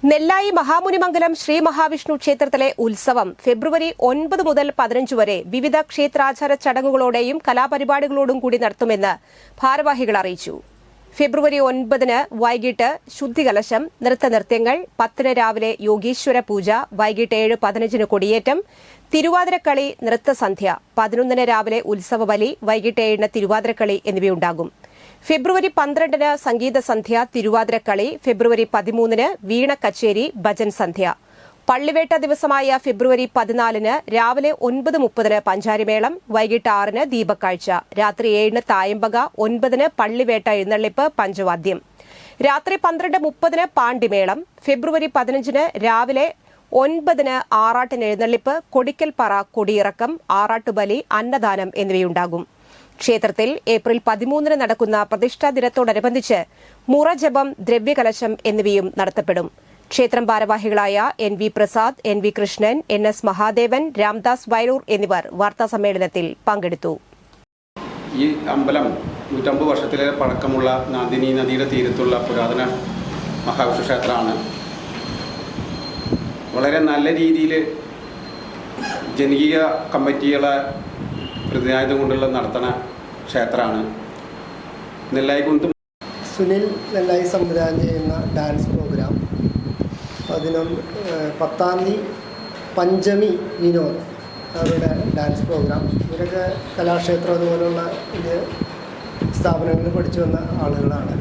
നെല്ലായി മഹാമുനിമംഗലം ശ്രീ മഹാവിഷ്ണു ക്ഷേത്രത്തിലെ ഉത്സവം ഫെബ്രുവരി 9 മുതൽ 15 വരെ വിവിധ ക്ഷേത്രാചാര ചടങ്ങുകളോടെയും കലാപരിപാടികളോടും കൂടി നടത്തുമെന്ന് ഭാരവാഹികൾ അറിയിച്ചു. ഫെബ്രുവരി 9 വൈകിട്ട് ശുദ്ധികലശം, നൃത്തനൃത്യങ്ങൾ, 10 രാവിലെ യോഗീശ്വര പൂജ, വൈകിട്ട് 7:15 കൊടിയേറ്റം, തിരുവാതിരക്കളി, നൃത്തസന്ധ്യ, 11 രാവിലെ ഉത്സവബലി, വൈകിട്ട് 7 തിരുവാതിരക്കളി എന്നിവയുണ്ടാകും. ഫെബ്രുവരി 12 സംഗീത സന്ധ്യ, തിരുവാതിരക്കളി, ഫെബ്രുവരി 13 വീണ കച്ചേരി, ഭജൻ സന്ധ്യ. പള്ളിവേട്ട ദിവസമായ ഫെബ്രുവരി 14 രാവിലെ 9:30 പഞ്ചാരിമേളം, വൈകിട്ട് 6 ദീപക്കാഴ്ച, രാത്രി 7 തായമ്പക, 9 പള്ളിവേട്ട എഴുന്നള്ളിപ്പ്, പഞ്ചവാദ്യം, രാത്രി 12:30 പാണ്ടിമേളം. ഫെബ്രുവരി 15 രാവിലെ 9 ആറാട്ടിന് എഴുന്നള്ളിപ്പ്, കൊടിക്കൽപ്പറ, കൊടിയിറക്കം, ആറാട്ടുബലി, അന്നദാനം എന്നിവയുണ്ടാകും. ക്ഷേത്രത്തിൽ ഏപ്രിൽ 13 നടക്കുന്ന പ്രതിഷ്ഠാ ദിനത്തോടനുബന്ധിച്ച് മുറജപം, ദ്രവ്യകലശം എന്നിവയും നടത്തപ്പെടും. ക്ഷേത്രം ഭാരവാഹികളായ NV Prasad, NV Krishnan, NS Mahadevan, Ramdas Vayalur എന്നിവർ വാർത്താസമ്മേളനത്തിൽ പങ്കെടുത്തു. ഈ അമ്പലം 150 വർഷത്തിലേറെ പഴക്കമുള്ള നാന്ദിനി നദിയുടെ തീരത്തുള്ള പുരാതന മഹാവിഷ്ണു ക്ഷേത്രമാണ്. വളരെ നല്ല രീതിയിൽ ജനകീയ കമ്മിറ്റികളെ പ്രതിനിധാനം കൊണ്ടുള്ള നടത്തണ ക്ഷേത്രമാണ്. നെല്ലായിക്കുന്ന് സുനിൽ നെല്ലായി സംവിധാനം ചെയ്യുന്ന ഡാൻസ് പ്രോഗ്രാം 10-ാം തീയതി പഞ്ചമി വിനോദ് അവരുടെ ഡാൻസ് പ്രോഗ്രാം. ഇവരൊക്കെ കലാക്ഷേത്രം അതുപോലുള്ള ഇത് സ്ഥാപനങ്ങളിൽ പഠിച്ചു വന്ന ആളുകളാണ്.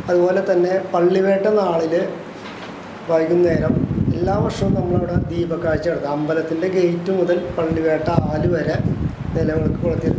അതുപോലെ തന്നെ പള്ളിവേട്ട നാളിൽ വൈകുന്നേരം എല്ലാ വർഷവും നമ്മളവിടെ ദീപക്കാഴ്ച നടത്തും. അമ്പലത്തിൻ്റെ ഗേറ്റ് മുതൽ പള്ളിവേട്ട ആല് വരെ നിലവിളക്ക് കൊളുത്തി